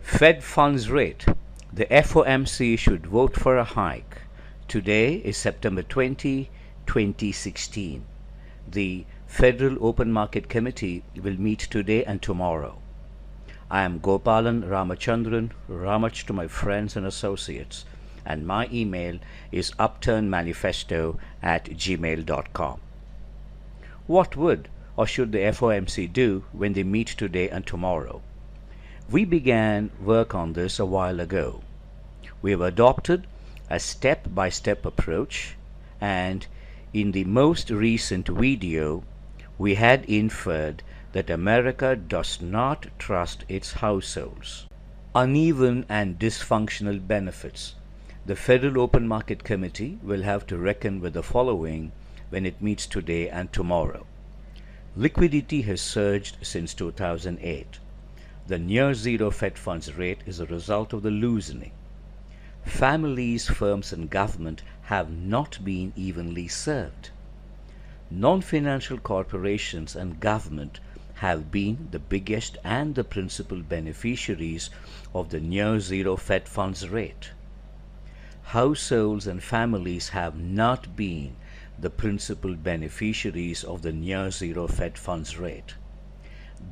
Fed funds rate. The FOMC should vote for a hike. Today is September 2016. The Federal Open Market Committee will meet today and tomorrow. I am Gopalan Ramachandran, Ramach to my friends and associates, and my email is upturnmanifesto@gmail.com. What would or should the FOMC do when they meet today and tomorrow? We began work on this a while ago. We have adopted a step-by-step approach, and in the most recent video, we had inferred that America does not trust its households. Uneven and dysfunctional benefits. The Federal Open Market Committee will have to reckon with the following when it meets today and tomorrow. Liquidity has surged since 2008. The near-zero Fed funds rate is a result of the loosening. Families, firms, and government have not been evenly served. Non-financial corporations and government have been the biggest and the principal beneficiaries of the near-zero Fed funds rate. Households and families have not been the principal beneficiaries of the near-zero Fed funds rate.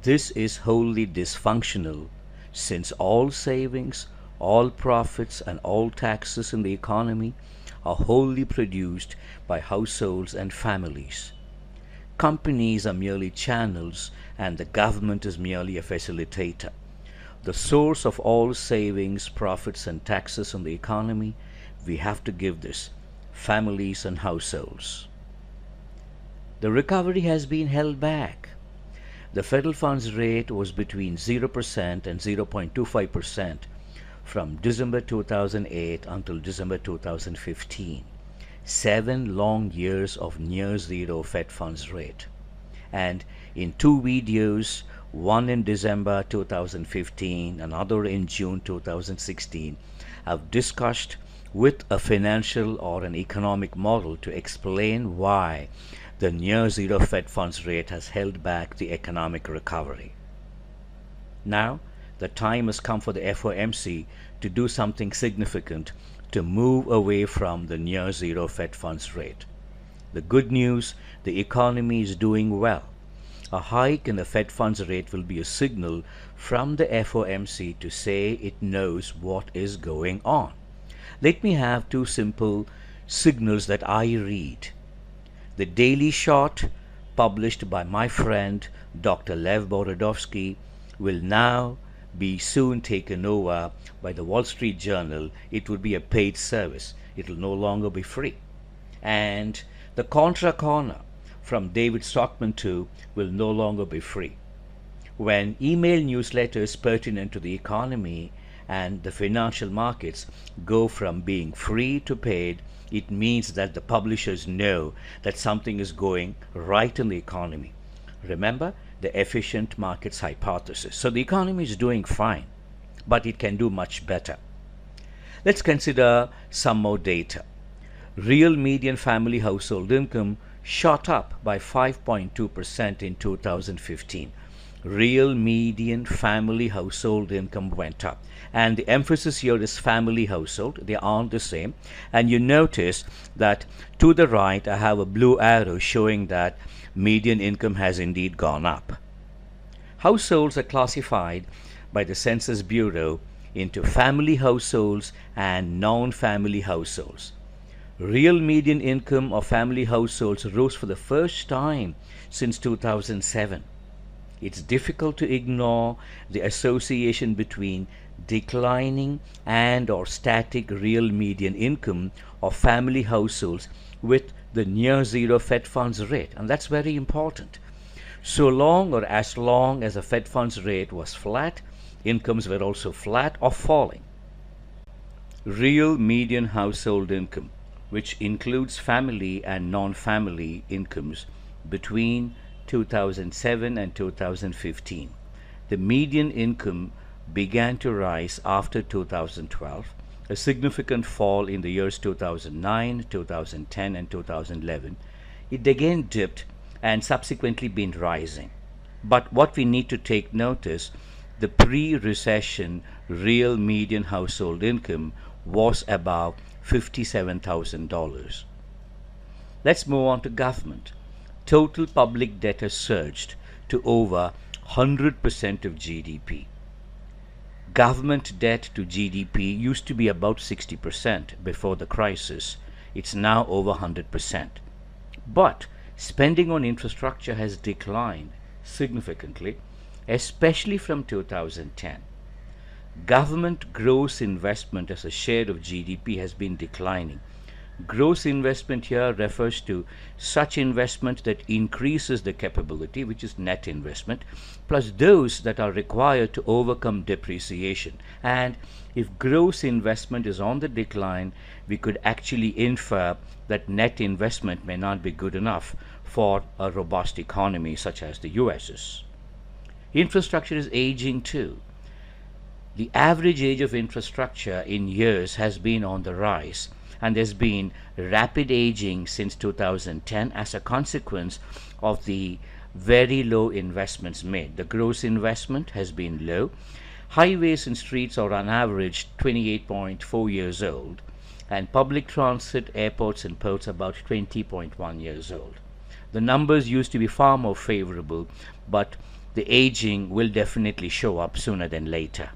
This is wholly dysfunctional, since all savings, all profits, and all taxes in the economy are wholly produced by households and families. Companies are merely channels, and the government is merely a facilitator. The source of all savings, profits, and taxes in the economy, we have to give this: families and households. The recovery has been held back. The federal funds rate was between 0% and 0.25% from December 2008 until December 2015. 7 long years of near-zero Fed funds rate. And in 2 videos, one in December 2015, another in June 2016, I've discussed with a financial or an economic model to explain why the near-zero Fed funds rate has held back the economic recovery. Now, the time has come for the FOMC to do something significant to move away from the near-zero Fed funds rate. The good news: the economy is doing well. A hike in the Fed funds rate will be a signal from the FOMC to say it knows what is going on. Let me have 2 simple signals that I read. The Daily Shot, published by my friend Dr. Lev Borodovsky, will now be soon taken over by the Wall Street Journal. It will be a paid service. It will no longer be free. And the Contra Corner from David Stockman too will no longer be free. When email newsletters pertinent to the economy and the financial markets go from being free to paid, it means that the publishers know that something is going right in the economy. Remember the efficient markets hypothesis. So the economy is doing fine, but it can do much better. Let's consider some more data. Real median family household income shot up by 5.2% in 2015. Real median family household income went up, and the emphasis here is family household. They aren't the same, and you notice that to the right I have a blue arrow showing that median income has indeed gone up. Households are classified by the Census Bureau into family households and non-family households. Real median income of family households rose for the first time since 2007. It's difficult to ignore the association between declining and or static real median income of family households with the near-zero Fed funds rate, and that's very important. So long or as long as the Fed funds rate was flat, incomes were also flat or falling. Real median household income, which includes family and non-family incomes between 2007 and 2015. The median income began to rise after 2012, a significant fall in the years 2009, 2010, and 2011. It again dipped and subsequently been rising. But what we need to take notice the pre-recession real median household income was about $57,000. Let's move on to government. Total public debt has surged to over 100% of GDP. Government debt to GDP used to be about 60% before the crisis. It's now over 100%. But spending on infrastructure has declined significantly, especially from 2010. Government gross investment as a share of GDP has been declining. Gross investment here refers to such investment that increases the capability, which is net investment, plus those that are required to overcome depreciation. And if gross investment is on the decline, we could actually infer that net investment may not be good enough for a robust economy such as the US's. Infrastructure is aging too. The average age of infrastructure in years has been on the rise, and there's been rapid aging since 2010 as a consequence of the very low investments made. The gross investment has been low. Highways and streets are on average 28.4 years old, and public transit, airports and ports about 20.1 years old. The numbers used to be far more favorable, but the aging will definitely show up sooner than later.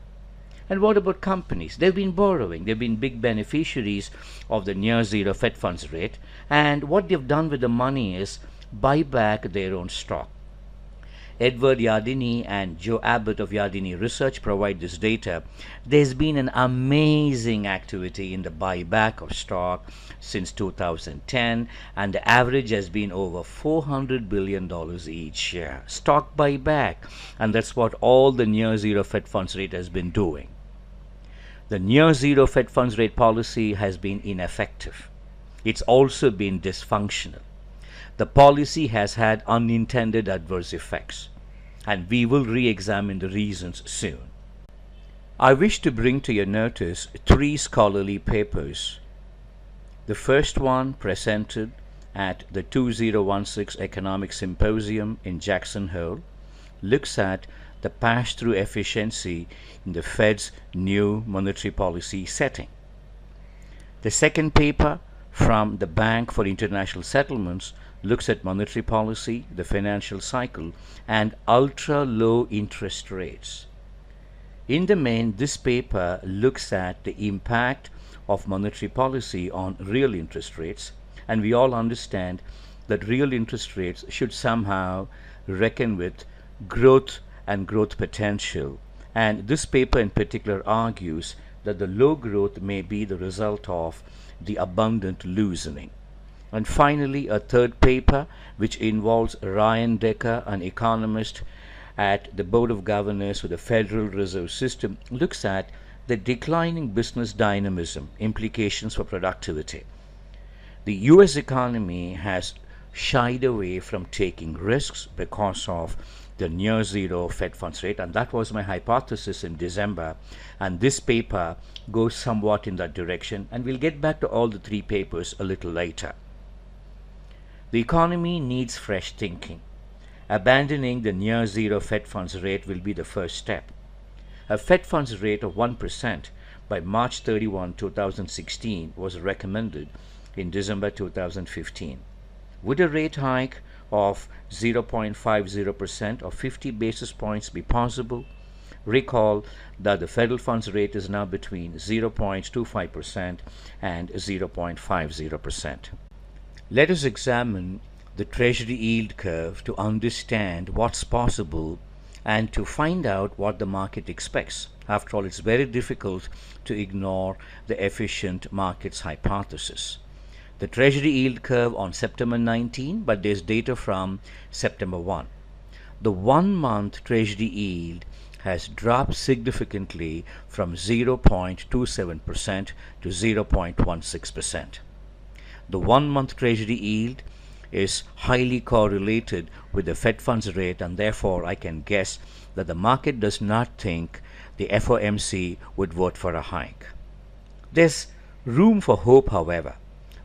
And what about companies? They've been borrowing. They've been big beneficiaries of the near zero Fed funds rate. And what they've done with the money is buy back their own stock. Edward Yardeni and Joe Abbott of Yardeni Research provide this data. There's been an amazing activity in the buyback of stock since 2010, and the average has been over $400 billion each year. Stock buyback, and that's what all the near zero Fed funds rate has been doing. The near zero Fed funds rate policy has been ineffective. It's also been dysfunctional. The policy has had unintended adverse effects, and we will re-examine the reasons soon. I wish to bring to your notice 3 scholarly papers. The first one, presented at the 2016 Economic Symposium in Jackson Hole, looks at the pass-through efficiency in the Fed's new monetary policy setting. The second paper, from the Bank for International Settlements, looks at monetary policy, the financial cycle, and ultra-low interest rates. In the main, this paper looks at the impact of monetary policy on real interest rates, and we all understand that real interest rates should somehow reckon with growth and growth potential. And this paper in particular argues that the low growth may be the result of the abundant loosening. And finally, a third paper, which involves Ryan Decker, an economist at the Board of Governors for the Federal Reserve System, looks at the declining business dynamism, implications for productivity. The US economy has shied away from taking risks because of the near zero Fed funds rate, and that was my hypothesis in December, and this paper goes somewhat in that direction, and we'll get back to all the 3 papers a little later. The economy needs fresh thinking. Abandoning the near zero Fed funds rate will be the first step. A Fed funds rate of 1% by March 31, 2016 was recommended in December 2015. Would a rate hike of 0.50% or 50 basis points be possible? Recall that the federal funds rate is now between 0.25% and 0.50%. Let us examine the Treasury yield curve to understand what's possible and to find out what the market expects. After all, it's very difficult to ignore the efficient markets hypothesis. The Treasury yield curve on September 19, but there's data from September 1. The 1-month Treasury yield has dropped significantly from 0.27% to 0.16%. The 1-month Treasury yield is highly correlated with the Fed funds rate, and therefore I can guess that the market does not think the FOMC would vote for a hike. There's room for hope, however.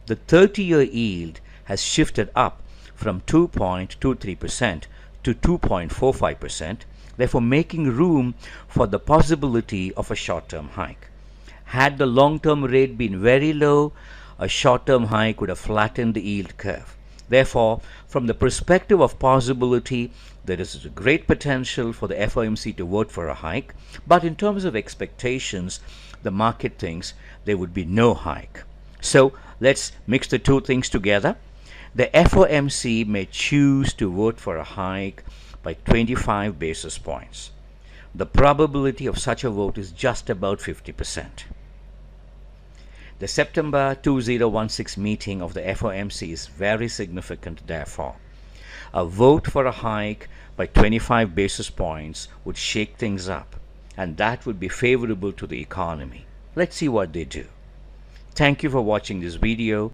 The 30-year yield has shifted up from 2.23% to 2.45%, therefore making room for the possibility of a short-term hike. Had the long-term rate been very low, a short-term hike would have flattened the yield curve. Therefore, from the perspective of possibility, there is a great potential for the FOMC to vote for a hike, but in terms of expectations, the market thinks there would be no hike. So let's mix the two things together. The FOMC may choose to vote for a hike by 25 basis points. The probability of such a vote is just about 50%. The September 2016 meeting of the FOMC is very significant, therefore. A vote for a hike by 25 basis points would shake things up, and that would be favorable to the economy. Let's see what they do. Thank you for watching this video.